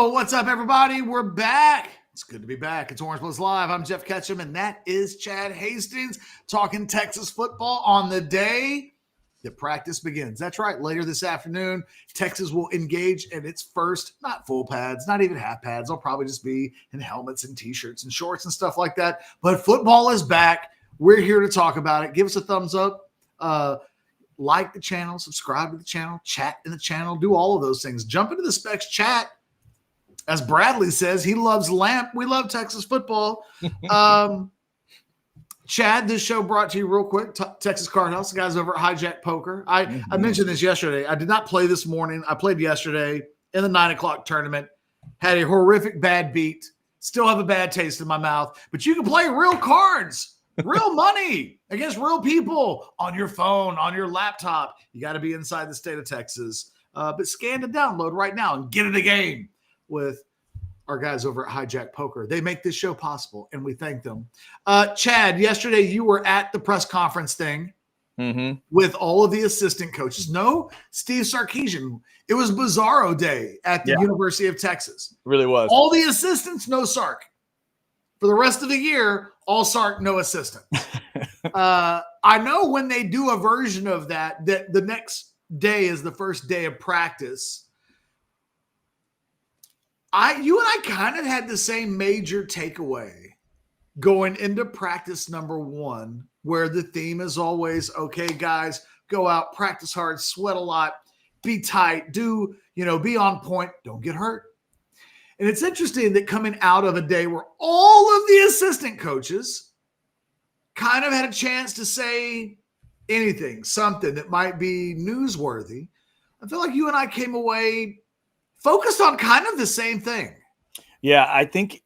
What's up, everybody? We're back. It's good to be back. It's Orange Plus Live. I'm Jeff Ketchum, and that is Chad Hastings talking Texas football on the day that practice begins. That's right. Later this afternoon, Texas will engage in its first, not full pads, not even half pads. They'll probably just be in helmets and T-shirts and shorts and stuff like that. But football is back. We're here to talk about it. Give us a thumbs up. Like the channel, subscribe to the channel, chat in the channel, do all of those things. Jump into the Specs chat. As Bradley says, he loves Lamp. We love Texas football. Chad, this show brought to you real quick. Texas Card House, the guys over at Hijack Poker. I mentioned this yesterday. I did not play this morning. I played yesterday in the 9 o'clock tournament. Had a horrific bad beat. Still have a bad taste in my mouth. But you can play real cards, real money against real people on your phone, on your laptop. You got to be inside the state of Texas. But scan the download right now and get in the game with our guys over at Hijack Poker. They make this show possible, and we thank them. Chad, yesterday you were at the press conference thing with all of the assistant coaches. No Steve Sarkisian. It was Bizarro Day at the University of Texas. It really was. All the assistants, no Sark. For the rest of the year, all Sark, no assistant. I know when they do a version of that the next day is the first day of practice. You and I kind of had the same major takeaway going into practice number one, where the theme is always, okay, guys, go out, practice hard, sweat a lot, be tight, be on point, don't get hurt. And it's interesting that coming out of a day where all of the assistant coaches kind of had a chance to say anything, something that might be newsworthy, I feel like you and I came away focused on kind of the same thing. Yeah, I think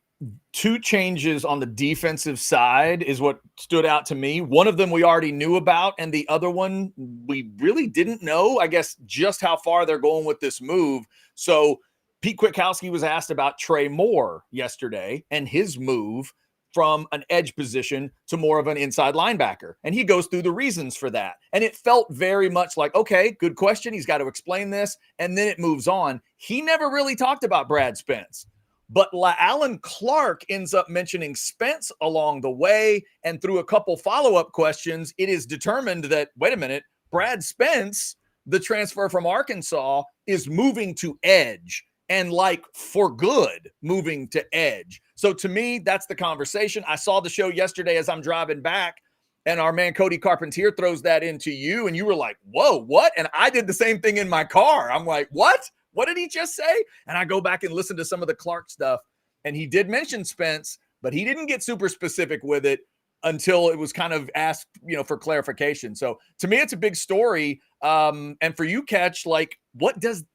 two changes on the defensive side is what stood out to me. One of them we already knew about, and the other one we really didn't know, I guess, just how far they're going with this move. So Pete Kwiatkowski was asked about Trey Moore yesterday and his move from an edge position to more of an inside linebacker. And he goes through the reasons for that. And it felt very much like, okay, good question. He's got to explain this. And then it moves on. He never really talked about Brad Spence. But Alan Clark ends up mentioning Spence along the way. And through a couple follow-up questions, it is determined that, wait a minute, Brad Spence, the transfer from Arkansas, is moving to edge. And like for good, moving to edge. So to me, that's the conversation. I saw the show yesterday as I'm driving back, and our man Cody Carpentier throws that into you, and you were like, whoa, what? And I did the same thing in my car. I'm like, what? What did he just say? And I go back and listen to some of the Clark stuff, and he did mention Spence, but he didn't get super specific with it until it was kind of asked, for clarification. So to me, it's a big story. And for you, Catch, like, what does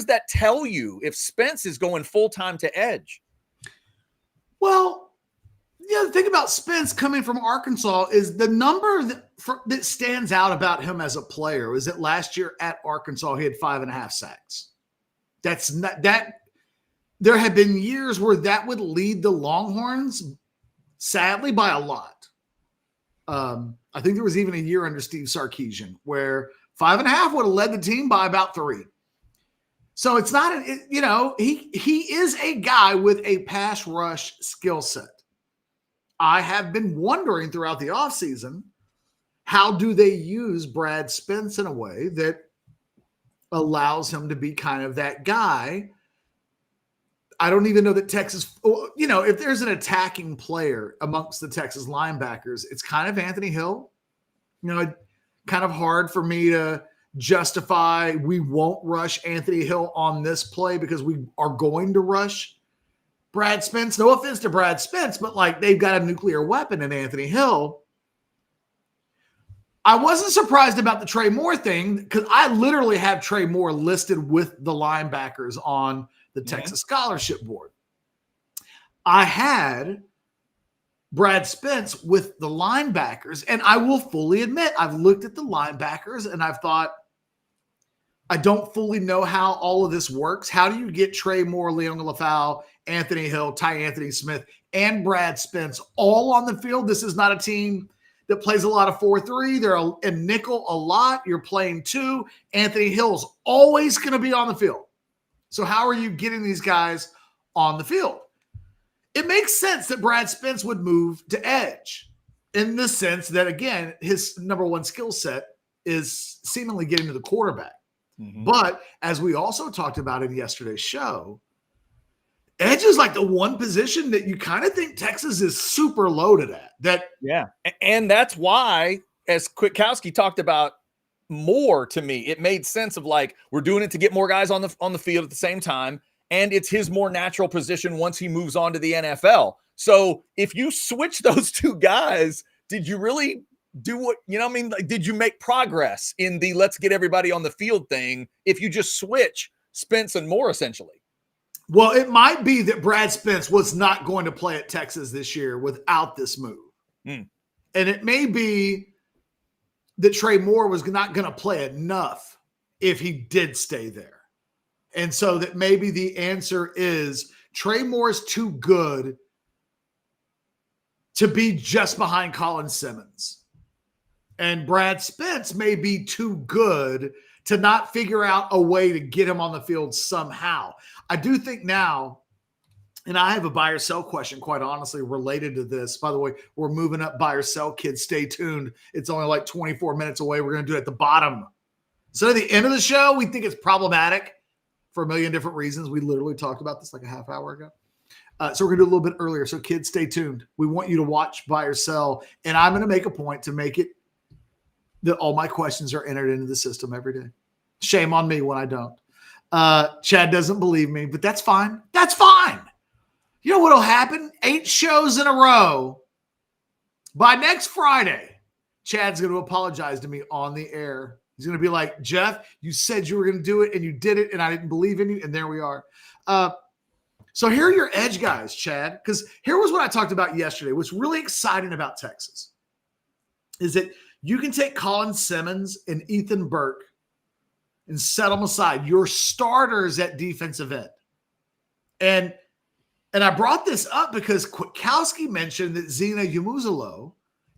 that tell you if Spence is going full-time to edge? Well, the thing about Spence coming from Arkansas is the number that stands out about him as a player is that last year at Arkansas, he had 5.5 sacks. That's not that. There have been years where that would lead the Longhorns, sadly, by a lot. I think there was even a year under Steve Sarkisian where 5.5 would have led the team by about 3. So it's not, he is a guy with a pass rush skill set. I have been wondering throughout the offseason, how do they use Brad Spence in a way that allows him to be kind of that guy? I don't even know that Texas, if there's an attacking player amongst the Texas linebackers, it's kind of Anthony Hill. Kind of hard for me to justify we won't rush Anthony Hill on this play because we are going to rush Brad Spence. No offense to Brad Spence, but they've got a nuclear weapon in Anthony Hill. I wasn't surprised about the Trey Moore thing because I literally have Trey Moore listed with the linebackers on the Texas Scholarship Board. I had Brad Spence with the linebackers, and I will fully admit I've looked at the linebackers and I've thought, I don't fully know how all of this works. How do you get Trey Moore, Leon Lafau, Anthony Hill, Ty Anthony Smith, and Brad Spence all on the field? This is not a team that plays a lot of 4-3. They're in nickel a lot. You're playing 2. Anthony Hill's always going to be on the field. So how are you getting these guys on the field. It makes sense that Brad Spence would move to edge in the sense that, again, his number one skill set is seemingly getting to the quarterback. Mm-hmm. But as we also talked about in yesterday's show, edge is like the one position that you kind of think Texas is super loaded at. And that's why, as Kwiatkowski talked about more to me, it made sense of like, we're doing it to get more guys on the field at the same time. And it's his more natural position once he moves on to the NFL. So if you switch those two guys, did you really do what, like, did you make progress in the let's get everybody on the field thing if you just switch Spence and Moore essentially? Well, it might be that Brad Spence was not going to play at Texas this year without this move. And it may be that Trey Moore was not going to play enough if he did stay there. And so that maybe the answer is Trey Moore is too good to be just behind Colin Simmons. And Brad Spence may be too good to not figure out a way to get him on the field somehow. I do think now, and I have a buy or sell question, quite honestly, related to this. By the way, we're moving up buy or sell, kids. Stay tuned. It's only like 24 minutes away. We're going to do it at the bottom. So at the end of the show, we think it's problematic for a million different reasons. We literally talked about this like a half hour ago. So we're going to do a little bit earlier. So kids, stay tuned. We want you to watch buy or sell. And I'm going to make a point to make it that all my questions are entered into the system every day. Shame on me when I don't. Chad doesn't believe me, but that's fine. That's fine. You know what will happen? 8 shows in a row. By next Friday, Chad's going to apologize to me on the air. He's going to be like, Jeff, you said you were going to do it, and you did it, and I didn't believe in you, and there we are. So here are your edge guys, Chad, because here was what I talked about yesterday. What's really exciting about Texas is that you can take Colin Simmons and Ethan Burke and set them aside, your starters at defensive end. And I brought this up because Kwiatkowski mentioned that Zena Yamuzalo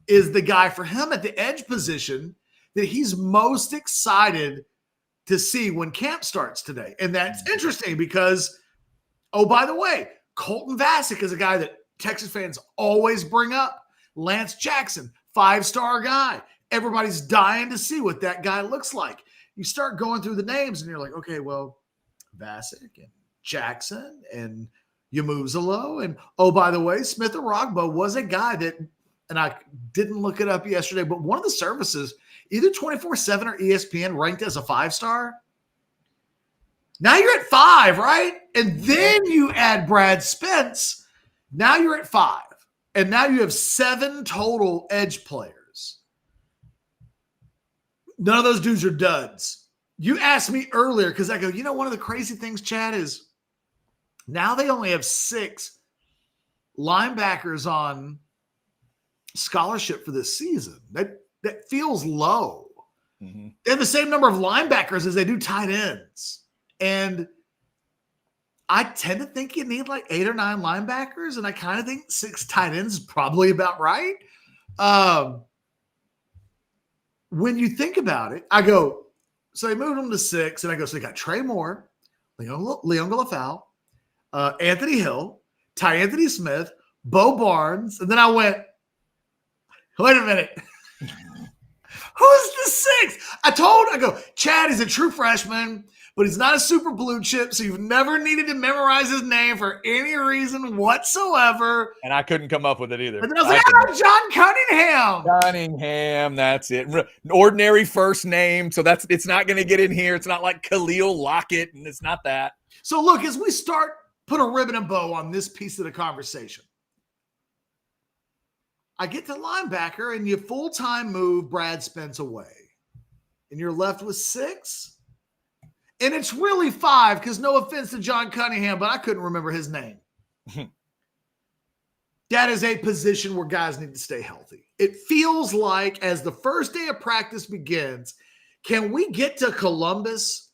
is the guy for him at the edge position that he's most excited to see when camp starts today. And that's interesting because, oh, by the way, Colton Vasek is a guy that Texas fans always bring up. Lance Jackson, 5-star guy. Everybody's dying to see what that guy looks like. You start going through the names and you're like, okay, well, Vasek and Jackson and Yamuzalo. And, oh, by the way, Smith Arogbo was a guy that, and I didn't look it up yesterday, but one of the services, either 24/7 or ESPN, ranked as a 5-star. Now you're at 5, right? And then you add Brad Spence. Now you're at 5. And now you have 7 total edge players. None of those dudes are duds. You asked me earlier because I go, one of the crazy things, Chad, is now they only have 6 linebackers on scholarship for this season. That feels low. Mm-hmm. They have the same number of linebackers as they do tight ends. And I tend to think you need like 8 or 9 linebackers, and I kind of think 6 tight ends is probably about right. When you think about it, I go, so they moved them to 6, and I go, so they got Trey Moore, Leon Galafau, Anthony Hill, Ty Anthony Smith, Bo Barnes, and then I went, wait a minute. Who's the 6th? I go, Chad is a true freshman, but he's not a super blue chip, so you've never needed to memorize his name for any reason whatsoever. And I couldn't come up with it either. And then I was like, John Cunningham. Cunningham, that's it. An ordinary first name, so it's not going to get in here. It's not like Khalil Lockett, and it's not that. So look, as we start, put a ribbon and bow on this piece of the conversation. I get to linebacker, and you full-time move Brad Spence away. And you're left with 6. And it's really 5 because no offense to John Cunningham, but I couldn't remember his name. That is a position where guys need to stay healthy. It feels like as the first day of practice begins, can we get to Columbus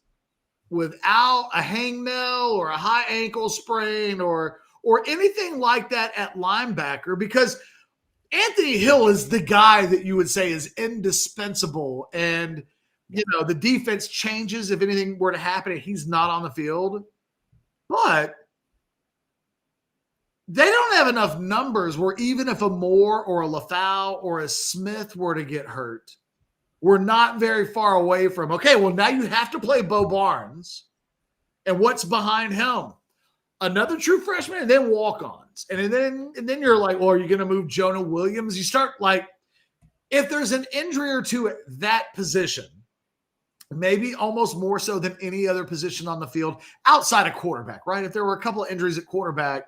without a hangnail or a high ankle sprain or anything like that at linebacker? Because Anthony Hill is the guy that you would say is indispensable, and the defense changes if anything were to happen and he's not on the field. But they don't have enough numbers where even if a Moore or a LaFau or a Smith were to get hurt, we're not very far away from, okay, well, now you have to play Bo Barnes. And what's behind him? Another true freshman and then walk-ons. And then you're like, well, are you going to move Jonah Williams? You start like, if there's an injury or two at that position, maybe almost more so than any other position on the field outside of quarterback, right? If there were a couple of injuries at quarterback,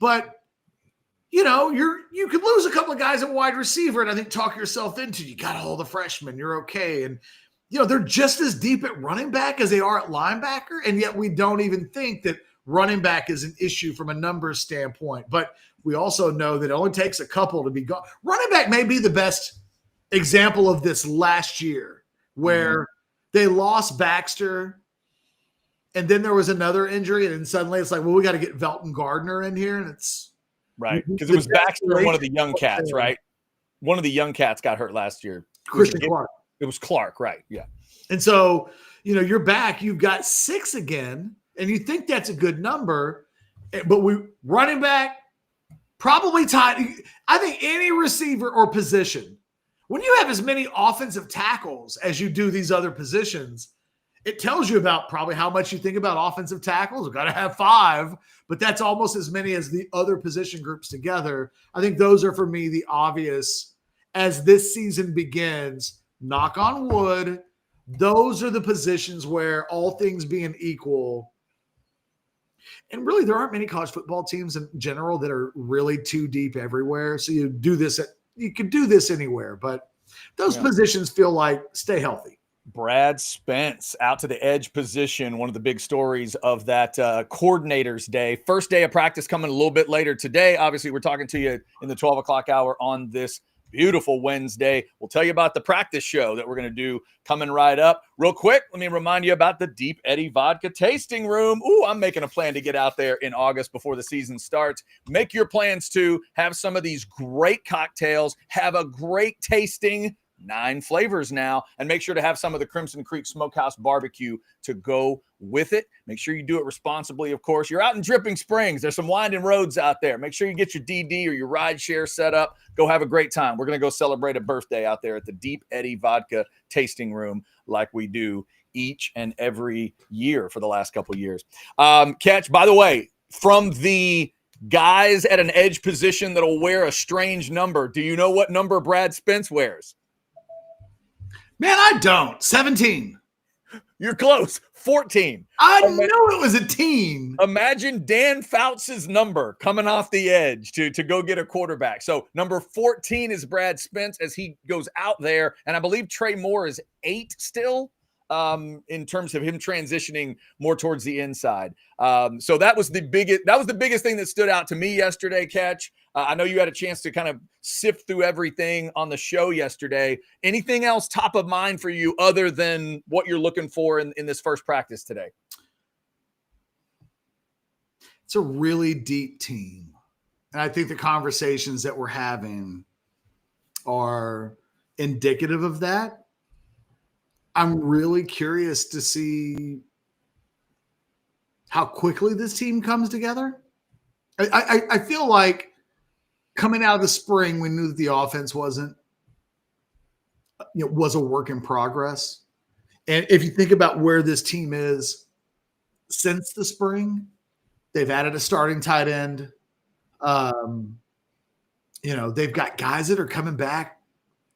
but you could lose a couple of guys at wide receiver and I think talk yourself into, you got all the freshmen, you're okay. And, they're just as deep at running back as they are at linebacker. And yet we don't even think that running back is an issue from a numbers standpoint. But we also know that it only takes a couple to be gone. Running back may be the best example of this last year where they lost Baxter and then there was another injury. And then suddenly it's like, well, we got to get Velton Gardner in here. And it's right. Because it was Baxter and one of the young cats, right? One of the young cats got hurt last year. Christian Clark. It was Clark, right? Yeah. And so, you're back. You've got 6 again, and you think that's a good number. But running back, probably tied. I think any receiver or position, when you have as many offensive tackles as you do these other positions, it tells you about probably how much you think about offensive tackles. We've got to have 5, but that's almost as many as the other position groups together. I think those are, for me, the obvious as this season begins. Knock on wood, those are the positions where, all things being equal, and really there aren't many college football teams in general that are really too deep everywhere. So you could do this anywhere, but those positions feel like stay healthy. Brad Spence out to the edge position, one of the big stories of that coordinator's day. First day of practice coming a little bit later today. Obviously, we're talking to you in the 12 o'clock hour on this beautiful Wednesday. We'll tell you about the practice show that we're going to do coming right up. Real quick, let me remind you about the Deep Eddy Vodka Tasting Room. Ooh, I'm making a plan to get out there in August before the season starts. Make your plans to have some of these great cocktails, have a great tasting, 9 flavors now, and make sure to have some of the Crimson Creek Smokehouse barbecue to go with it. Make sure you do it responsibly, of course. You're out in Dripping Springs. There's some winding roads out there. Make sure you get your DD or your ride share set up. Go have a great time. We're going to go celebrate a birthday out there at the Deep Eddy Vodka Tasting Room like we do each and every year for the last couple of years. Catch, by the way, from the guys at an edge position that'll wear a strange number, do you know what number Brad Spence wears? Man, I don't. 17. You're close. 14. I knew it was a team. Imagine Dan Fouts' number coming off the edge to go get a quarterback. So number 14 is Brad Spence as he goes out there. And I believe Trey Moore is 8 still in terms of him transitioning more towards the inside. So that was the biggest thing that stood out to me yesterday, Catch. I know you had a chance to kind of sift through everything on the show yesterday. Anything else top of mind for you other than what you're looking for in this first practice today? It's a really deep team. And I think the conversations that we're having are indicative of that. I'm really curious to see how quickly this team comes together. I feel like coming out of the spring, we knew that the offense was a work in progress. And if you think about where this team is since the spring, they've added a starting tight end. They've got guys that are coming back.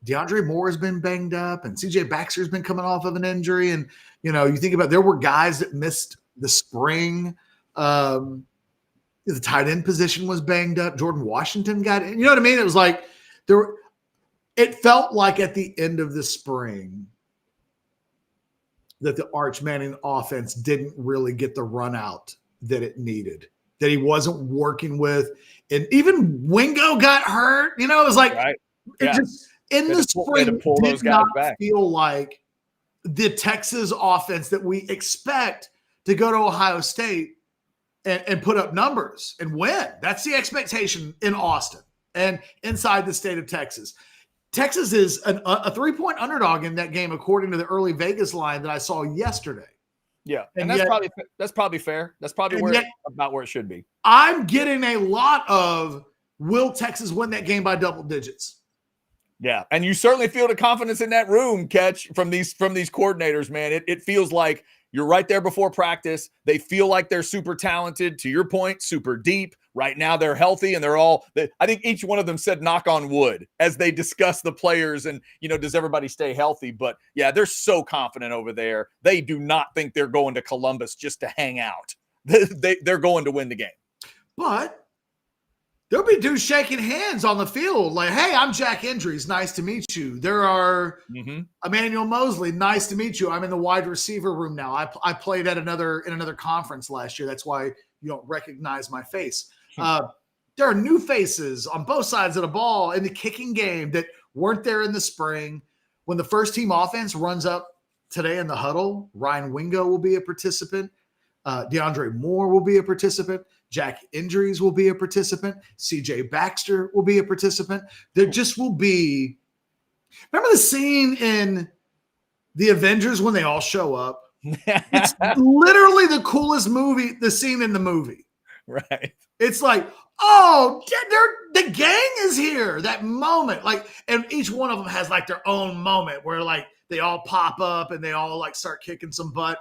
DeAndre Moore has been banged up, and CJ Baxter's been coming off of an injury. And, you think about, there were guys that missed the spring. The tight end position was banged up. Jordan Washington got it. You know what I mean? It was like it felt like at the end of the spring that the Arch Manning offense didn't really get the run out that it needed, that he wasn't working with. And even Wingo got hurt. It was like, right. It just in the spring did not feel like the Texas offense that we expect to go to Ohio State and put up numbers and win. That's the expectation in Austin and inside the state of Texas. Texas is a 3-point underdog in that game, according to the early Vegas line that I saw yesterday. Yeah, and And that's yet, probably fair. That's probably and yet about where it should be. I'm getting a lot of, will Texas win that game by double digits? Yeah, and you certainly feel the confidence in that room, Catch, from these coordinators, man. It feels like you're right there before practice. They feel like they're super talented. To your point, super deep. Right now, they're healthy, and I think each one of them said knock on wood as they discuss the players and, does everybody stay healthy? But, yeah, they're so confident over there. They do not think they're going to Columbus just to hang out. They're going to win the game. But there'll be dudes shaking hands on the field like, hey, I'm Jack Indries. Nice to meet you. There are Emmanuel Mosley. Nice to meet you. I'm in the wide receiver room now. I played at another conference last year. That's why you don't recognize my face. There are new faces on both sides of the ball in the kicking game that weren't there in the spring. When the first team offense runs up today in the huddle, Ryan Wingo will be a participant. DeAndre Moore will be a participant. Jack Indries will be a participant. CJ Baxter will be a participant. There just will be. Remember the scene in the Avengers when they all show up? It's literally the coolest the scene in the movie. Right. It's like, oh, the gang is here. That moment. And each one of them has their own moment where they all pop up and they all start kicking some butt.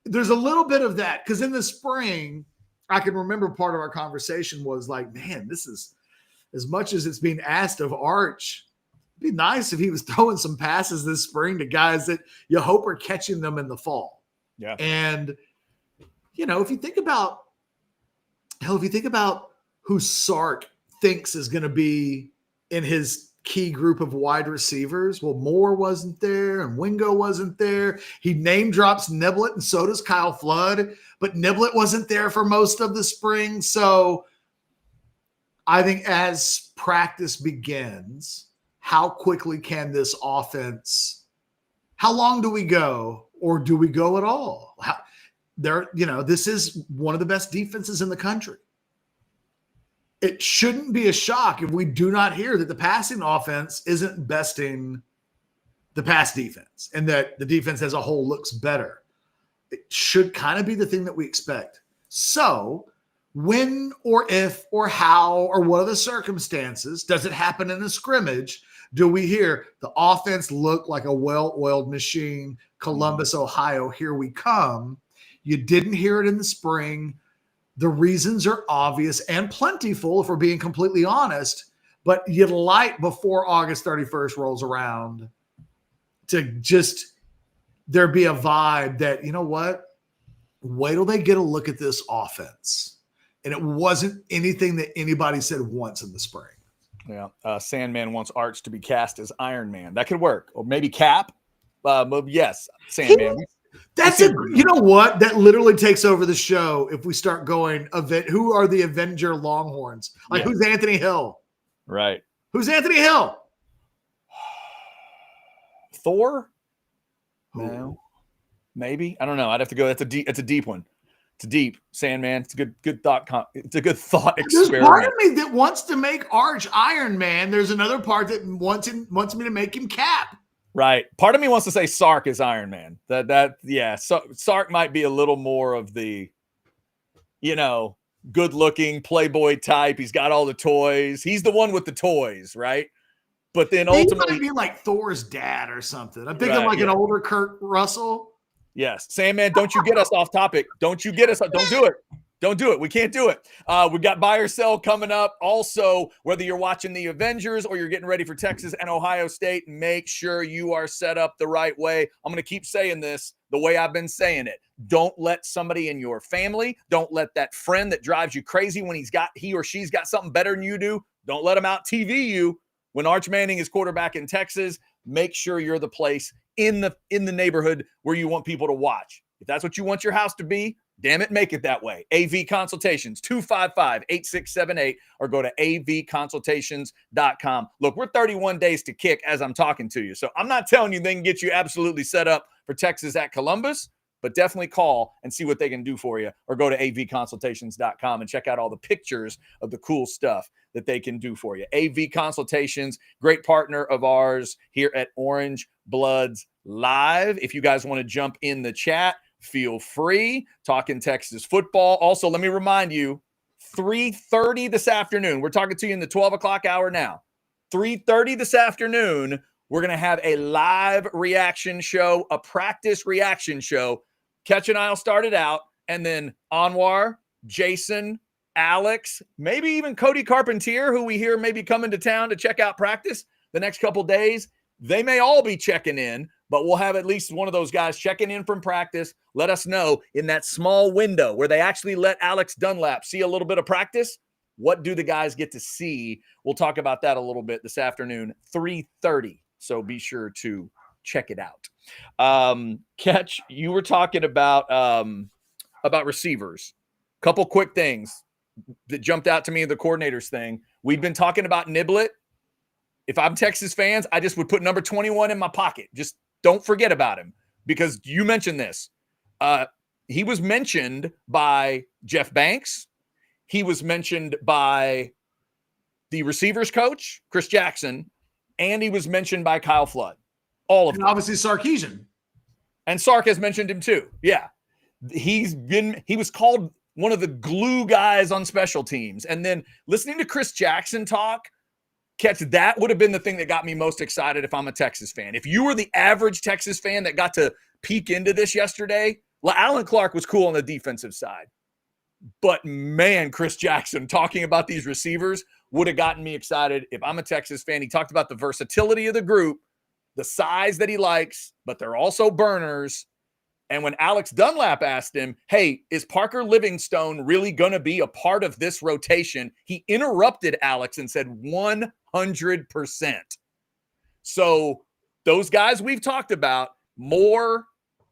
There's a little bit of that because in the spring, I can remember part of our conversation was man, this is, as much as it's being asked of Arch, it'd be nice if he was throwing some passes this spring to guys that you hope are catching them in the fall. Yeah. And, if you think about who Sark thinks is going to be in his key group of wide receivers. Well, Moore wasn't there and Wingo wasn't there. He name drops Niblett and so does Kyle Flood, but Niblett wasn't there for most of the spring. So I think as practice begins, how quickly can this offense, how long do we go or do we go at all? This is one of the best defenses in the country. It shouldn't be a shock if we do not hear that the passing offense isn't besting the pass defense and that the defense as a whole looks better. It should kind of be the thing that we expect. So when or if or how or what are the circumstances, does it happen in a scrimmage? Do we hear the offense look like a well-oiled machine? Columbus, Ohio, here we come. You didn't hear it in the spring. The reasons are obvious and plentiful, if we're being completely honest, but you'd like before August 31st rolls around to just there be a vibe that, you know what, wait till they get a look at this offense. And it wasn't anything that anybody said once in the spring. Yeah. Sandman wants Arch to be cast as Iron Man. That could work. Or maybe Cap. Yes, Sandman. You know what? That literally takes over the show if we start going, who are the Avenger Longhorns? Who's Anthony Hill? Right. Who's Anthony Hill? Thor? No. Maybe. I don't know. I'd have to go. It's a deep one. It's deep. Sandman. It's a good thought. It's a good thought experiment. There's part of me that wants to make Arch Iron Man. There's another part that wants me to make him Cap. Right. Part of me wants to say Sark is Iron Man. So Sark might be a little more of the, good-looking playboy type. He's got all the toys. He's the one with the toys, right? But then ultimately, he might be like Thor's dad or something. I'm thinking an older Kurt Russell. Yes. Sandman, don't you get us off topic. Don't you get us. Don't do it. Don't do it. We can't do it. We got buy or sell coming up. Also, whether you're watching the Avengers or you're getting ready for Texas and Ohio State, make sure you are set up the right way. I'm going to keep saying this the way I've been saying it. Don't let somebody in your family, don't let that friend that drives you crazy when he or she's got something better than you do, don't let them out TV you. When Arch Manning is quarterback in Texas, make sure you're the place in the neighborhood where you want people to watch. If that's what you want your house to be, damn it, make it that way. AV Consultations, 255-8678, or go to avconsultations.com. Look, we're 31 days to kick as I'm talking to you. So I'm not telling you they can get you absolutely set up for Texas at Columbus, but definitely call and see what they can do for you, or go to avconsultations.com and check out all the pictures of the cool stuff that they can do for you. AV Consultations, great partner of ours here at Orange Bloods Live. If you guys want to jump in the chat, feel free. Talking Texas football. Also, let me remind you, 3:30 this afternoon. We're talking to you in the 12 o'clock hour now. 3:30 this afternoon, we're going to have a live reaction show, a practice reaction show. Catch and I'll start it out, and then Anwar, Jason, Alex, maybe even Cody Carpentier, who we hear may be coming to town to check out practice the next couple days. They may all be checking in, but we'll have at least one of those guys checking in from practice. Let us know in that small window where they actually let Alex Dunlap see a little bit of practice. What do the guys get to see? We'll talk about that a little bit this afternoon, 3:30. So be sure to check it out. Catch, you were talking about receivers. Couple quick things that jumped out to me in the coordinators thing. We've been talking about Niblett. If I'm Texas fans, I just would put number 21 in my pocket. Just don't forget about him, because you mentioned this. He was mentioned by Jeff Banks. He was mentioned by the receivers coach, Chris Jackson, and he was mentioned by Kyle Flood. All of them. Obviously Sarkisian. And Sark has mentioned him too. Yeah. He was called one of the glue guys on special teams. And then listening to Chris Jackson talk, that would have been the thing that got me most excited if I'm a Texas fan. If you were the average Texas fan that got to peek into this yesterday, well, Alan Clark was cool on the defensive side. But man, Chris Jackson talking about these receivers would have gotten me excited if I'm a Texas fan. He talked about the versatility of the group, the size that he likes, but they're also burners. And when Alex Dunlap asked him, hey, is Parker Livingstone really going to be a part of this rotation? He interrupted Alex and said 100%. So those guys we've talked about, Moore,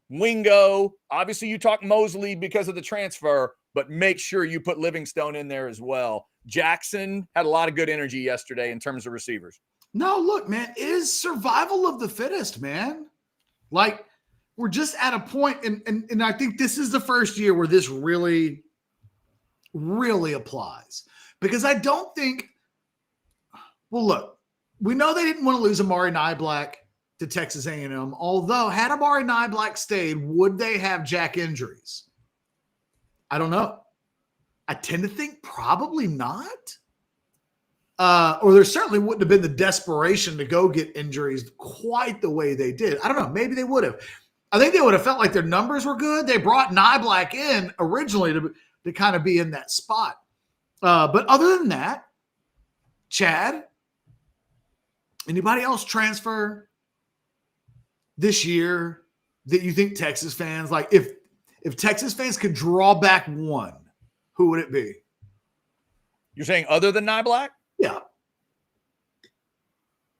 Wingo, obviously you talk Mosley because of the transfer, but make sure you put Livingstone in there as well. Jackson had a lot of good energy yesterday in terms of receivers. No, look, man, it is survival of the fittest, man. Like, we're just at a point, and I think this is the first year where this really, really applies. Because I don't think, well, look, we know they didn't want to lose Amari Niblack to Texas A&M, although had Amari Niblack stayed, would they have jack injuries? I don't know. I tend to think probably not. Or there certainly wouldn't have been the desperation to go get injuries quite the way they did. I don't know. Maybe they would have. I think they would have felt like their numbers were good. They brought Niblack in originally to kind of be in that spot. But other than that, Chad, anybody else transfer this year that you think Texas fans, like if Texas fans could draw back one, who would it be? You're saying other than Niblack? Yeah.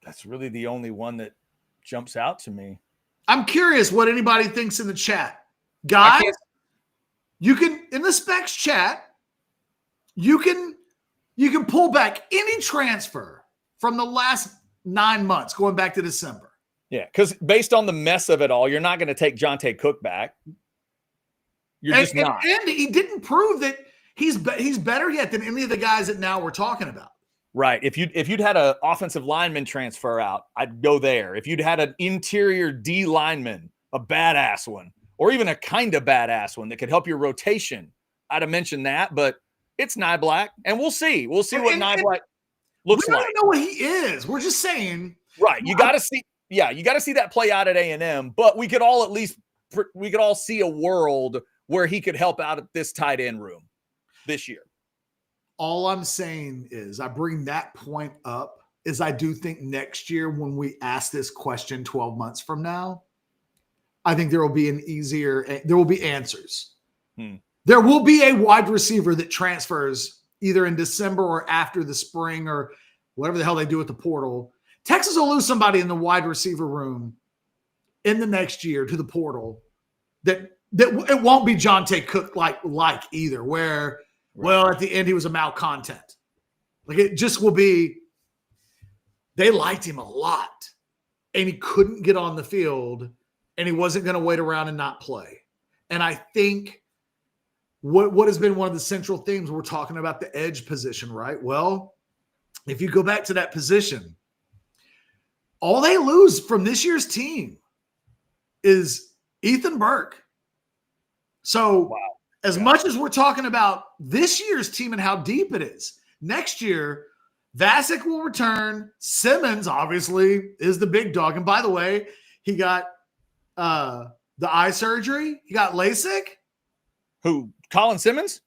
That's really the only one that jumps out to me. I'm curious what anybody thinks in the chat. Guys, you can, in the Specs chat, you can pull back any transfer from the last 9 months, going back to December. Yeah, because based on the mess of it all, you're not going to take Jonte Cook back. You're just not. And he didn't prove that he's better yet than any of the guys that now we're talking about. Right. If you'd had an offensive lineman transfer out, I'd go there. If you'd had an interior D lineman, a badass one, or even a kind of badass one that could help your rotation, I'd have mentioned that. But it's Niblack, and we'll see. We'll see what Niblack looks like. We don't know what he is. We're just saying. Right. You got to see. Yeah, you got to see that play out at A&M. But we could all see a world where he could help out at this tight end room this year. All I'm saying is I bring that point up is I do think next year when we ask this question 12 months from now, I think there will be there will be answers. There will be a wide receiver that transfers either in December or after the spring or whatever the hell they do with the portal. Texas will lose somebody in the wide receiver room in the next year to the portal that it won't be Jonte Cook like either, where well, at the end, he was a malcontent. Like, it just will be, they liked him a lot, and he couldn't get on the field, and he wasn't going to wait around and not play. And I think what has been one of the central themes, we're talking about the edge position, right? Well, if you go back to that position, all they lose from this year's team is Ethan Burke So Wow. as much as we're talking about this year's team and how deep it is, next year, Vasek will return. Simmons, obviously, is the big dog. And by the way, he got the eye surgery. He got LASIK. Who? Colin Simmons?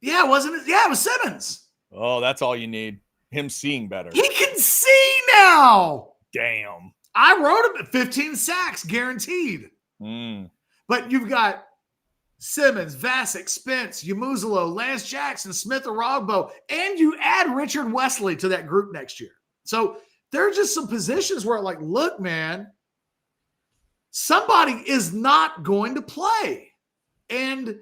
Yeah, wasn't it? Yeah, it was Simmons. Oh, that's all you need. Him seeing better. He can see now. Damn. I wrote him at 15 sacks guaranteed. But you've got Simmons, Vasek, Spence, Yamuzalo, Lance Jackson, Smith Arogbo, and you add Richard Wesley to that group next year. So there are just some positions where, like, look, man, somebody is not going to play. And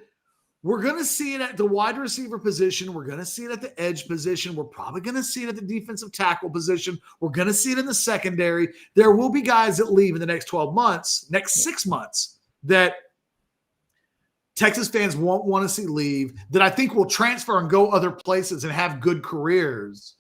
we're going to see it at the wide receiver position. We're going to see it at the edge position. We're probably going to see it at the defensive tackle position. We're going to see it in the secondary. There will be guys that leave in the next 12 months, next 6 months, that Texas fans won't want to see leave, that I think will transfer and go other places and have good careers.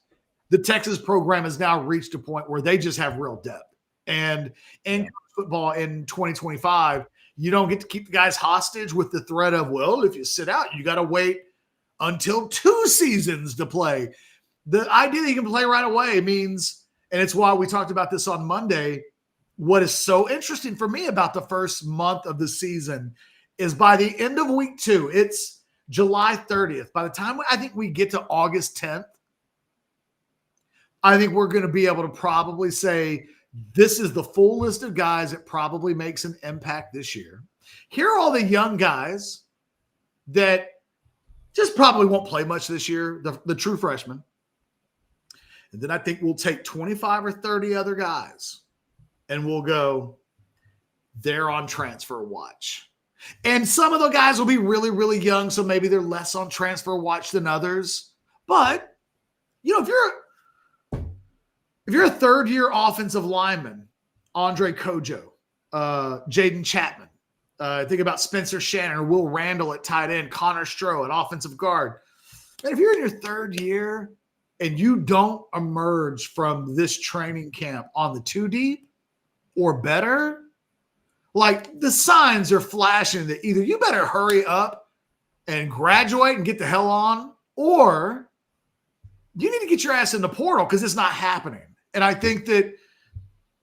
The Texas program has now reached a point where they just have real depth. And in football in 2025, you don't get to keep the guys hostage with the threat of, well, if you sit out, you got to wait until 2 seasons to play. The idea that you can play right away means, and it's why we talked about this on Monday, what is so interesting for me about the first month of the season is by the end of week 2, it's July 30th. By the time I think we get to August 10th, I think we're going to be able to probably say, this is the full list of guys that probably makes an impact this year. Here are all the young guys that just probably won't play much this year, the true freshmen. And then I think we'll take 25 or 30 other guys and we'll go, they're on transfer watch. And some of the guys will be really, really young, so maybe they're less on transfer watch than others. But, you know, if you're a third-year offensive lineman, Andre Kojo, Jaden Chapman, think about Spencer Shannon or Will Randall at tight end, Connor Stroh at offensive guard. And if you're in your third year and you don't emerge from this training camp on the 2 deep or better, like the signs are flashing that either you better hurry up and graduate and get the hell on, or you need to get your ass in the portal because it's not happening. And I think that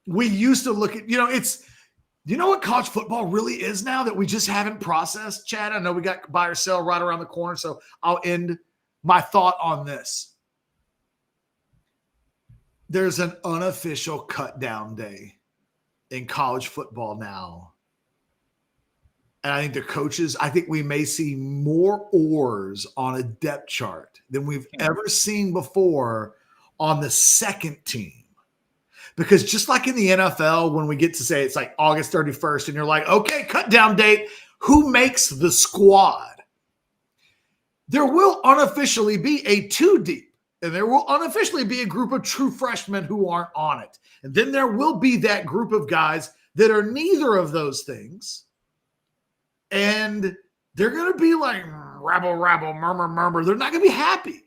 we used to look at, you know what college football really is now that we just haven't processed, Chad? I know we got buy or sell right around the corner, so I'll end my thought on this. There's an unofficial cut down day in college football now. And I think the coaches, I think we may see more oars on a depth chart than we've ever seen before on the second team. Because just like in the NFL, when we get to say it's like August 31st and you're like, okay, cut down date, who makes the squad? There will unofficially be a 2 deep, and there will unofficially be a group of true freshmen who aren't on it. And then there will be that group of guys that are neither of those things. And they're going to be like, rabble, rabble, murmur, murmur. They're not going to be happy.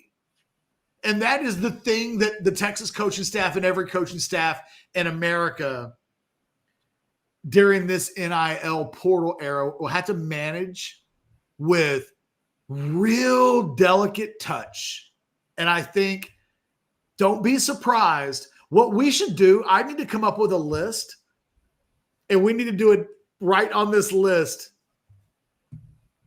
And that is the thing that the Texas coaching staff and every coaching staff in America during this NIL portal era will have to manage with real delicate touch. And I think, don't be surprised. What we should do, I need to come up with a list, and we need to do it right on this list.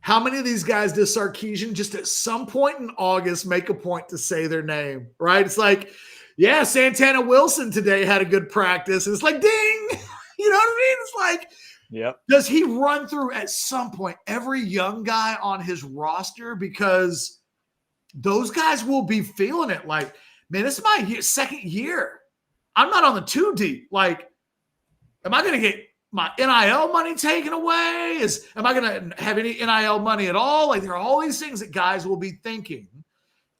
How many of these guys does Sarkisian just at some point in August make a point to say their name, right? It's like, yeah, Santana Wilson today had a good practice. And it's like, ding, you know what I mean? It's like, yep. Does he run through at some point every young guy on his roster? Because those guys will be feeling it like, man, this is my second year. I'm not on the 2 deep. Like, am I going to get my NIL money taken away? Am I going to have any NIL money at all? Like, there are all these things that guys will be thinking,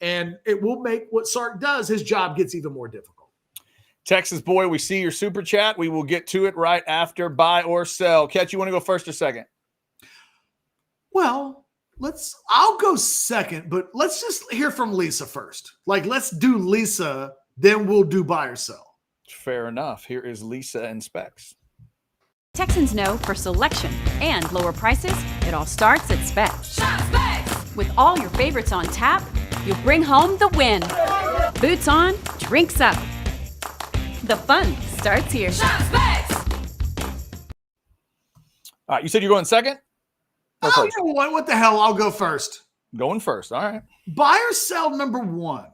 and it will make what Sark does, his job gets even more difficult. Texas boy, we see your super chat. We will get to it right after buy or sell. Ketch, you want to go first or second? Well, I'll go second, but let's just hear from Lisa first. Like, let's do Lisa, then we'll do buy or sell. Fair enough. Here is Lisa and Specs. Texans know for selection and lower prices, It all starts at Spence. With all your favorites on tap, you'll bring home the win. Boots on, drinks up. The fun starts here. All right, you said you're going second? Or Oh, first? you know what? What the hell? I'll go first. Going first. All right. Buy or sell number one.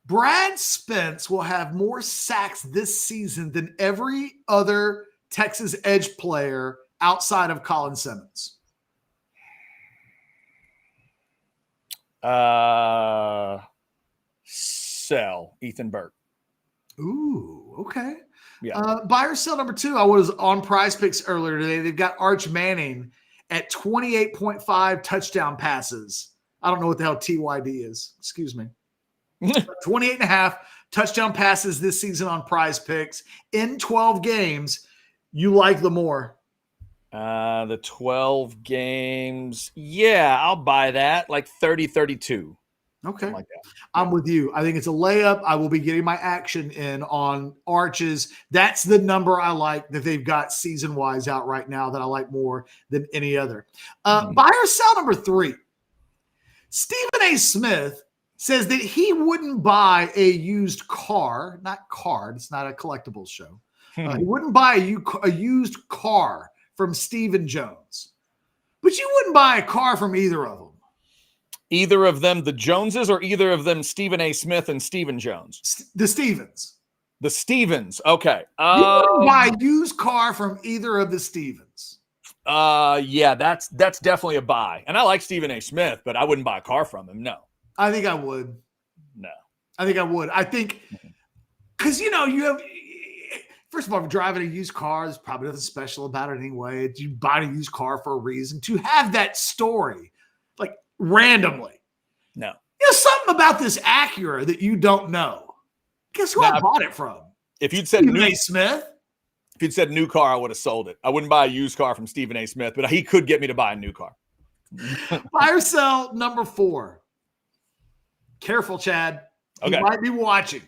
Brad Spence will have more sacks this season than every other Texas edge player outside of Colin Simmons. Sell Ethan Burke. Ooh, okay. Yeah. Buy or sell number two. I was on Prize Picks earlier today. They've got Arch Manning at 28.5 touchdown passes. I don't know what the hell TYD is. Excuse me. 28 and a half touchdown passes this season on Prize Picks in 12 games. You like Lamore? The 12 games. Yeah, I'll buy that. Like 30-32. Okay. Like that. I'm with you. I think it's a layup. I will be getting my action in on Arches. That's the number I like that they've got season-wise out right now that I like more than any other. Buy or sell number three. Stephen A. Smith says that he wouldn't buy a used car, not card. It's not a collectibles show. He wouldn't buy a used car from Stephen Jones. But you wouldn't buy a car from either of them. Either of them, the Joneses, or either of them, Stephen A. Smith and Stephen Jones? The Stevens. The Stevens. Okay. You wouldn't buy a used car from either of the Stevens. Yeah, that's definitely a buy. And I like Stephen A. Smith, but I wouldn't buy a car from him. No. I think I would. No. I think I would. I think because you have. First of all, if you're driving a used car, there's probably nothing special about it anyway. You buy a used car for a reason. To have that story, like randomly. No. There's something about this Acura that you don't know. Guess who I bought it from? If you'd said Stephen A. Smith. If you'd said new car, I would have sold it. I wouldn't buy a used car from Stephen A. Smith, but he could get me to buy a new car. Buy or sell number four. Careful, Chad. Okay. You might be watching.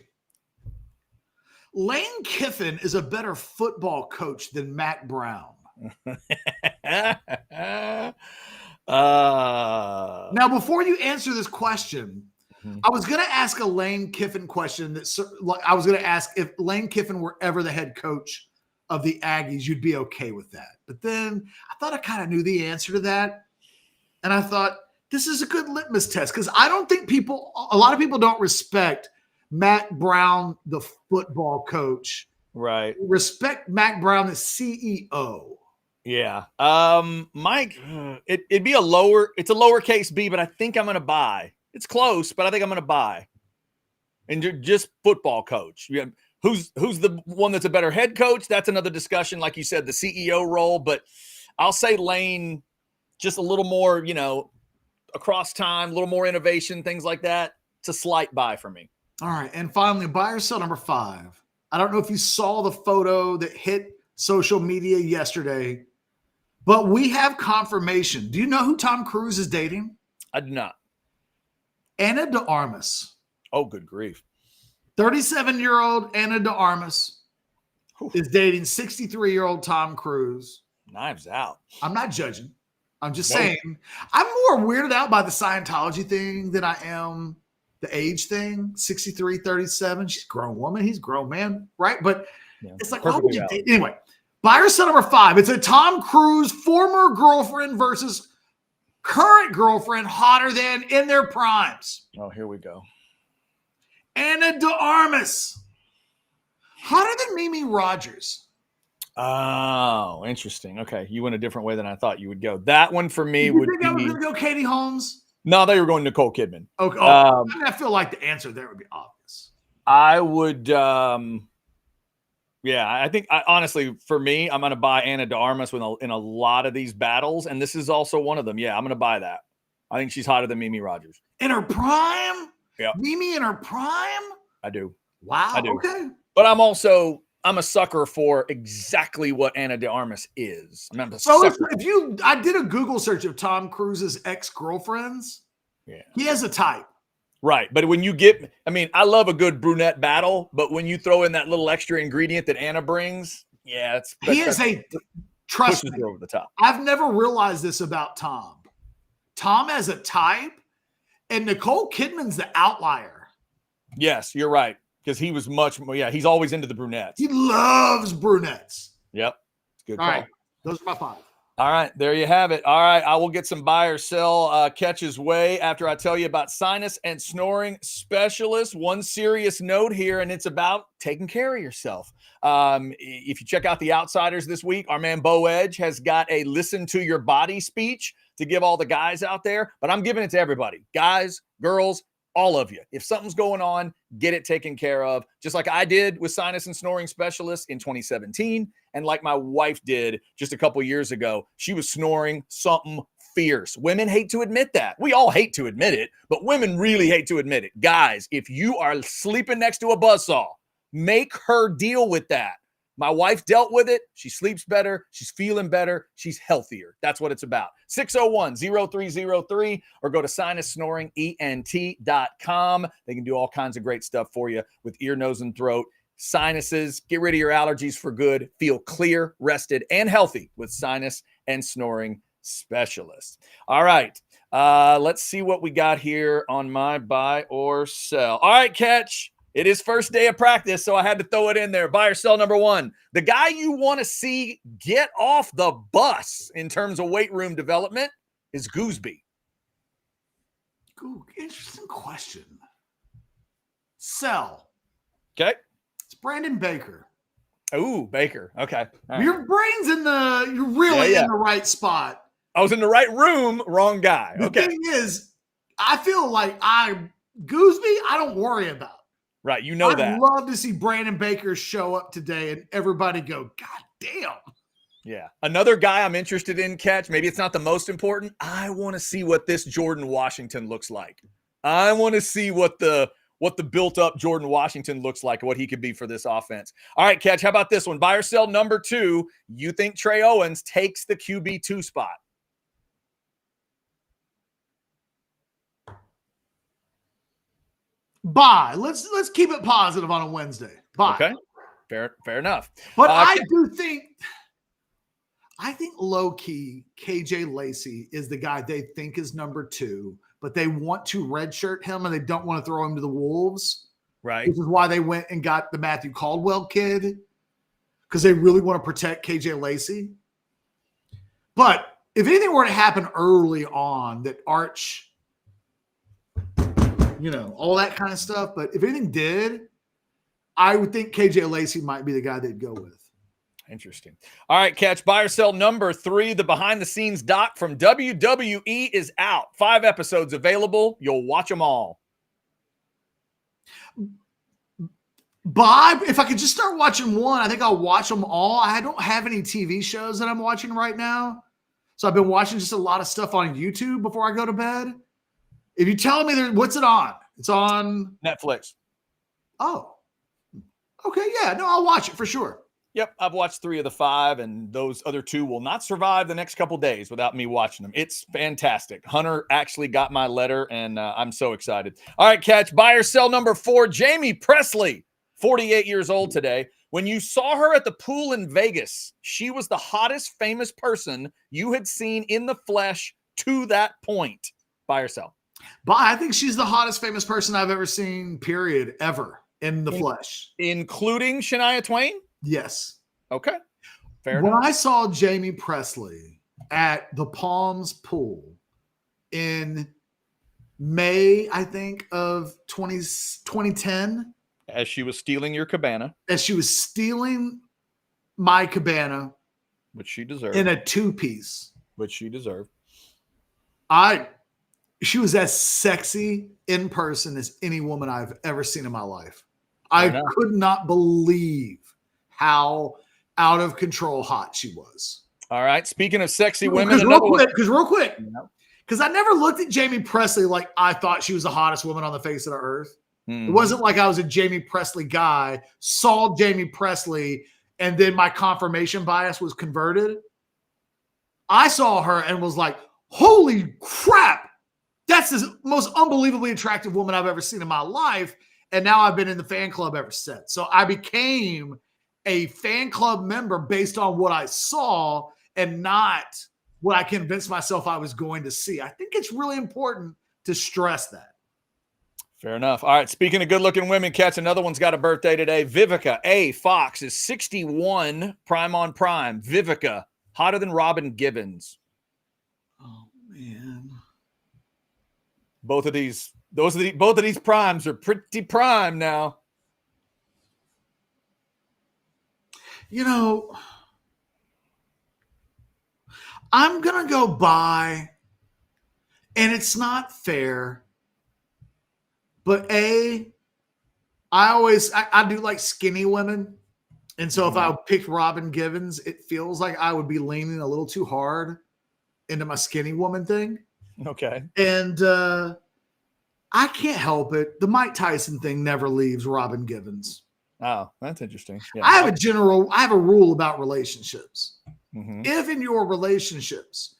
Lane Kiffin is a better football coach than Matt Brown. Now, before you answer this question, I was going to ask a Lane Kiffin question. I was going to ask if Lane Kiffin were ever the head coach of the Aggies, you'd be okay with that. But then I thought I kind of knew the answer to that. And I thought, this is a good litmus test because I don't think a lot of people don't respect Matt Brown, the football coach. Right. Respect Matt Brown, the CEO. Yeah. Mike, it'd be it's a lowercase B, but I think I'm going to buy. It's close, but I think I'm going to buy. And you're just football coach. Yeah. Who's the one that's a better head coach? That's another discussion. Like you said, the CEO role, but I'll say Lane, just a little more, across time, a little more innovation, things like that. It's a slight buy for me. All right. And finally, buy or sell number five. I don't know if you saw the photo that hit social media yesterday, but we have confirmation. Do you know who Tom Cruise is dating? I do not. Anna de Armas. Oh, good grief. 37-year-old Anna de Armas is dating 63-year-old Tom Cruise. Knives out. I'm not judging. I'm just saying I'm more weirded out by the Scientology thing than I am the age thing. 63, 37. She's a grown woman. He's a grown man, right? But it's like, why would you date? Anyway, buy or sell number five. It's a Tom Cruise former girlfriend versus current girlfriend, hotter than in their primes. Oh, here we go. Anna de Armas. Hotter than Mimi Rogers. Oh, interesting. Okay. You went a different way than I thought you would go. That one for me would be. I was going to go Katie Holmes? No, they were going Nicole Kidman. Okay. I feel like the answer there would be obvious. I would. I think honestly, for me, I'm going to buy Anna de Armas in a lot of these battles. And this is also one of them. Yeah, I'm going to buy that. I think she's hotter than Mimi Rogers. In her prime? Yeah. Mimi in her prime? I do. Wow. I do. Okay. But I'm a sucker for exactly what Anna de Armas is. I did a Google search of Tom Cruise's ex-girlfriends. Yeah. He has a type. Right. But when you I love a good brunette battle, but when you throw in that little extra ingredient that Anna brings, Trust Pushes me, her over the top. I've never realized this about Tom. Tom has a type, and Nicole Kidman's the outlier. Yes, you're right. Because he was much more, he's always into the brunettes. He loves brunettes. Yep. Good All call. right. Those are my 5. All right, there you have it. All right, I will get some buy or sell catches way after I tell you about sinus and snoring specialists. One serious note here, and it's about taking care of yourself. If you check out The Outsiders this week, our man Bo Edge has got a listen to your body speech to give all the guys out there, but I'm giving it to everybody. Guys, girls, all of you. If something's going on, get it taken care of, just like I did with sinus and snoring specialists in 2017, and like my wife did just a couple years ago. She was snoring something fierce. Women hate to admit that. We all hate to admit it, but women really hate to admit it. Guys, if you are sleeping next to a buzzsaw, make her deal with that. My wife dealt with it. She sleeps better. She's feeling better. She's healthier. That's what it's about. 601-0303 or go to sinussnoringent.com. They can do all kinds of great stuff for you with ear, nose, and throat, sinuses. Get rid of your allergies for good. Feel clear, rested, and healthy with sinus and snoring specialists. All right. Let's see what we got here on my buy or sell. All right, Catch. It is first day of practice, so I had to throw it in there. Buy or sell number 1. The guy you want to see get off the bus in terms of weight room development is Gooseby. Ooh, interesting question. Sell. Okay. It's Brandon Baker. Ooh, Baker. Okay. All right. Your brain's you're really in the right spot. I was in the right room, wrong guy. The Okay. thing is, I feel like Gooseby, I don't worry about. Right. You know that. I'd love to see Brandon Baker show up today and everybody go, God damn. Yeah. Another guy I'm interested in, Catch, maybe it's not the most important. I want to see what this Jordan Washington looks like. I want to see what the built-up Jordan Washington looks like, what he could be for this offense. All right, Catch, how about this one? Buy or sell number 2. You think Trey Owens takes the QB2 spot? Bye. Let's keep it positive on a Wednesday. Bye. Okay. Fair enough. But I think low-key KJ Lacey is the guy they think is number 2, but they want to redshirt him and they don't want to throw him to the Wolves. Right. Which is why they went and got the Matthew Caldwell kid, because they really want to protect KJ Lacey. But if anything were to happen early on that Arch, all that kind of stuff. But if anything did, I would think KJ Lacey might be the guy they'd go with. Interesting. All right, Catch, buy or sell number 3. The behind-the-scenes doc from WWE is out. 5 episodes available. You'll watch them all. Bob, if I could just start watching one, I think I'll watch them all. I don't have any TV shows that I'm watching right now. So I've been watching just a lot of stuff on YouTube before I go to bed. If you're telling me what's it on? It's on Netflix. Oh, okay. Yeah, no, I'll watch it for sure. Yep, I've watched 3 of the 5, and those other 2 will not survive the next couple days without me watching them. It's fantastic. Hunter actually got my letter, and I'm so excited. All right, Catch, buy or sell number 4, Jamie Presley, 48 years old today. When you saw her at the pool in Vegas, she was the hottest famous person you had seen in the flesh to that point. Buy or sell? But I think she's the hottest famous person I've ever seen, period, ever in the flesh. Including Shania Twain? Yes. Okay. Fair when enough. I saw Jamie Presley at the Palms pool in May, I think, of 2010. As she was stealing your cabana. As she was stealing my cabana. Which she deserved. In a 2-piece. Which she deserved. She was as sexy in person as any woman I've ever seen in my life. I could not believe how out of control hot she was. All right. Speaking of sexy women, because real quick, because I never looked at Jamie Presley like I thought she was the hottest woman on the face of the earth. It wasn't like I was a Jamie Presley guy, saw Jamie Presley, and then my confirmation bias was converted. I saw her and was like, holy crap, that's the most unbelievably attractive woman I've ever seen in my life. And now I've been in the fan club ever since. So I became a fan club member based on what I saw. and not what I convinced myself I was going to see. I think it's really important to stress that. Fair enough. All right. Speaking of good-looking women, Catch, another one's got a birthday today. Vivica A. Fox is 61, prime on prime. Vivica, hotter than Robin Givens. Oh man, Both of these primes are pretty prime now. You know, I'm gonna go by, and it's not fair. But I do like skinny women. And so if I picked Robin Givens, it feels like I would be leaning a little too hard into my skinny woman thing. Okay. And I can't help it. The Mike Tyson thing never leaves Robin Givens. Oh, that's interesting. Yeah. I have a rule about relationships. Mm-hmm. If in your relationships,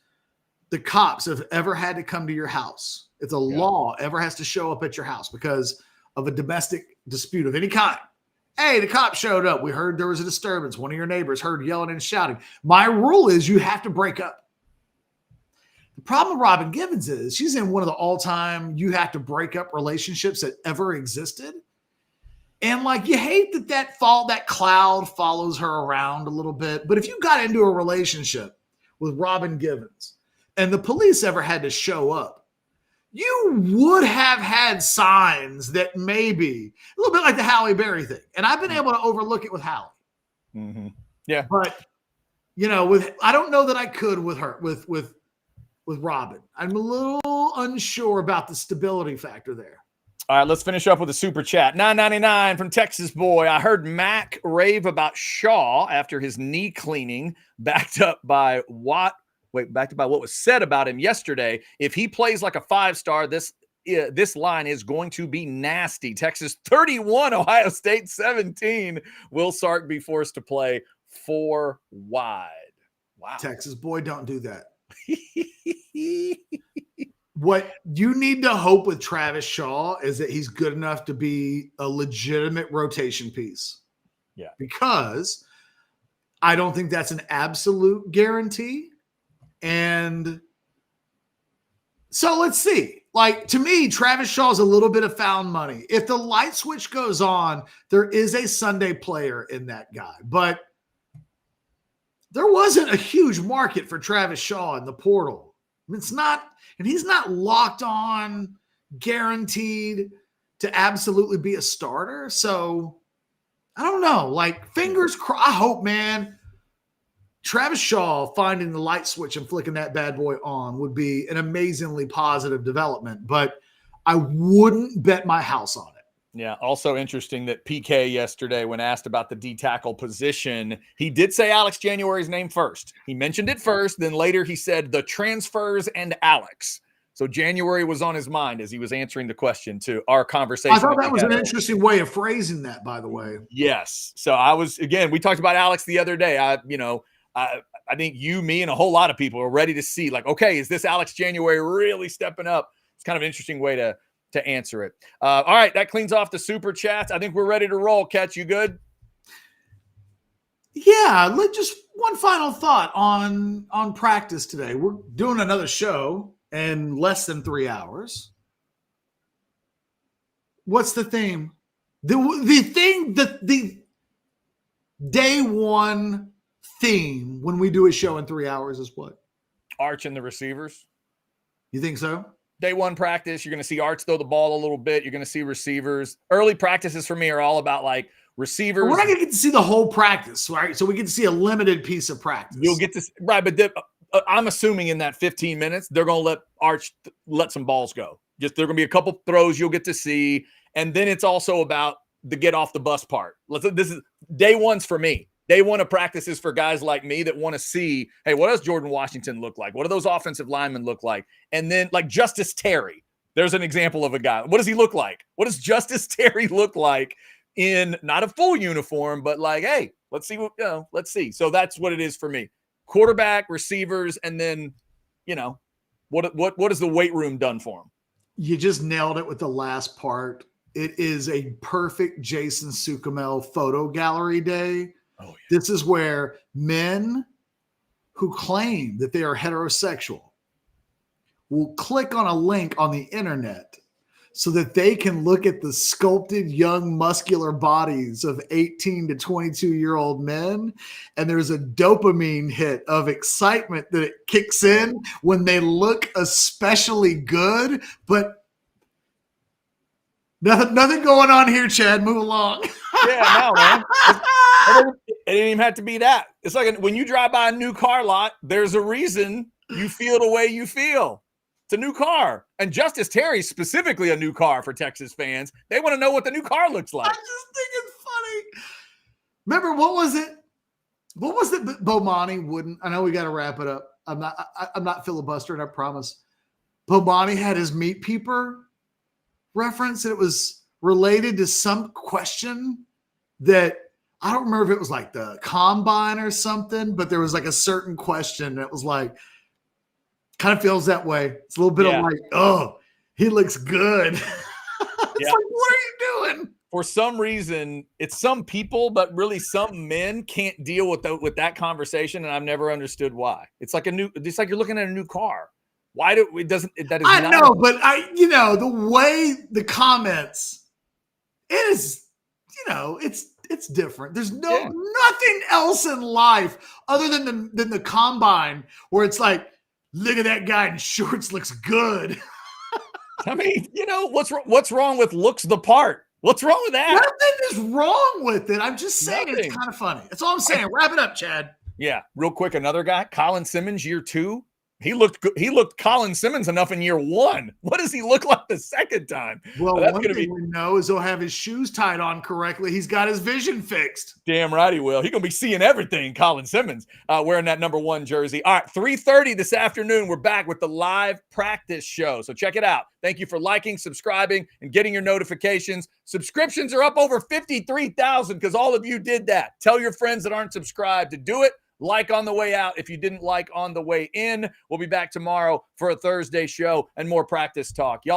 the cops have ever had to come to your house, if the law ever has to show up at your house because of a domestic dispute of any kind. Hey, the cops showed up. We heard there was a disturbance. One of your neighbors heard yelling and shouting. My rule is you have to break up. The problem with Robin Givens is she's in one of the all-time you have to break up relationships that ever existed. And like you hate that cloud follows her around a little bit. But if you got into a relationship with Robin Givens and the police ever had to show up, you would have had signs that maybe a little bit like the Halle Berry thing. And I've been able to overlook it with Halle. Mm-hmm. Yeah. But, I don't know that I could with her, with Robin. I'm a little unsure about the stability factor there. All right, let's finish up with a super chat. $9.99 from Texas Boy. I heard Mac rave about Shaw after his knee cleaning, backed up by what was said about him yesterday. If he plays like a 5-star, this line is going to be nasty. Texas 31, Ohio State 17. Will Sark be forced to play 4 wide? Wow. Texas Boy, don't do that. What you need to hope with Travis Shaw is that he's good enough to be a legitimate rotation piece. Yeah. Because I don't think that's an absolute guarantee. And so let's see. Like, to me, Travis Shaw is a little bit of found money. If the light switch goes on, there is a Sunday player in that guy. But there wasn't a huge market for Travis Shaw in the portal. It's not, and he's not locked on, guaranteed to absolutely be a starter. So I don't know. Like, fingers crossed. I hope, man. Travis Shaw finding the light switch and flicking that bad boy on would be an amazingly positive development, but I wouldn't bet my house on it. Yeah. Also interesting that PK yesterday, when asked about the D tackle position, he did say Alex January's name first. He mentioned it first. Then later he said the transfers and Alex. So January was on his mind as he was answering the question to our conversation. I thought that was an interesting way of phrasing that, by the way. Yes. So we talked about Alex the other day. I think you, me, and a whole lot of people are ready to see, like, okay, is this Alex January really stepping up? It's kind of an interesting way to answer it. All right, that cleans off the super chats. I think we're ready to roll. Catch, you good? Yeah, just one final thought on practice today. We're doing another show in less than 3 hours. What's the theme? The day one theme when we do a show in 3 hours is what? Arch and the receivers. You think so? Day one practice, you're going to see Arch throw the ball a little bit. You're going to see receivers. Early practices for me are all about like receivers. But we're not going to get to see the whole practice, right? So we get to see a limited piece of practice. You'll get to right, but I'm assuming in that 15 minutes they're going to let Arch let some balls go. Just there are going to be a couple throws you'll get to see, and then it's also about the get off the bus part. This is day one's for me. Day one of practice is for guys like me that want to see, hey, what does Jordan Washington look like? What do those offensive linemen look like? And then like Justice Terry, there's an example of a guy. What does he look like? What does Justice Terry look like in not a full uniform, but like, hey, let's see let's see. So that's what it is for me. Quarterback, receivers, and then, what is the weight room done for him? You just nailed it with the last part. It is a perfect Jason Sucamel photo gallery day. Oh, yeah. This is where men who claim that they are heterosexual will click on a link on the internet so that they can look at the sculpted young muscular bodies of 18 to 22-year-old men. And there's a dopamine hit of excitement that it kicks in when they look especially good, but nothing going on here, Chad. Move along. Yeah, no, man. It didn't even have to be that. It's like when you drive by a new car lot, there's a reason you feel the way you feel. It's a new car. And Justice Terry's specifically a new car for Texas fans. They want to know what the new car looks like. I just think it's funny. Remember, what was it? What was it that Bomani wouldn't? I know we got to wrap it up. I'm not filibustering, I promise. Bomani had his meat peeper reference, and it was related to some question that I don't remember if it was like the combine or something, but there was like a certain question that was like, kind of feels that way. It's a little bit of like, oh, he looks good. It's like, what are you doing? For some reason, it's some people, but really some men can't deal with that conversation, and I've never understood why. It's like you're looking at a new car. Why do it doesn't that is I not know, but the way the comments, it is, it's different. There's nothing else in life other than the combine where it's like, look at that guy in shorts, looks good. I mean, what's wrong with looks the part? What's wrong with that? Nothing is wrong with it. I'm just saying It's kind of funny. That's all I'm saying. Wrap it up, Chad. Yeah, real quick, another guy, Colin Simmons, year 2. He looked Colin Simmons enough in year 1. What does he look like the second time? Well, one thing we know is he'll have his shoes tied on correctly. He's got his vision fixed. Damn right he will. He's going to be seeing everything, Colin Simmons, wearing that number 1 jersey. All right, 3:30 this afternoon, we're back with the live practice show. So check it out. Thank you for liking, subscribing, and getting your notifications. Subscriptions are up over 53,000 because all of you did that. Tell your friends that aren't subscribed to do it. Like on the way out if you didn't like on the way in. We'll be back tomorrow for a Thursday show and more practice talk. Y'all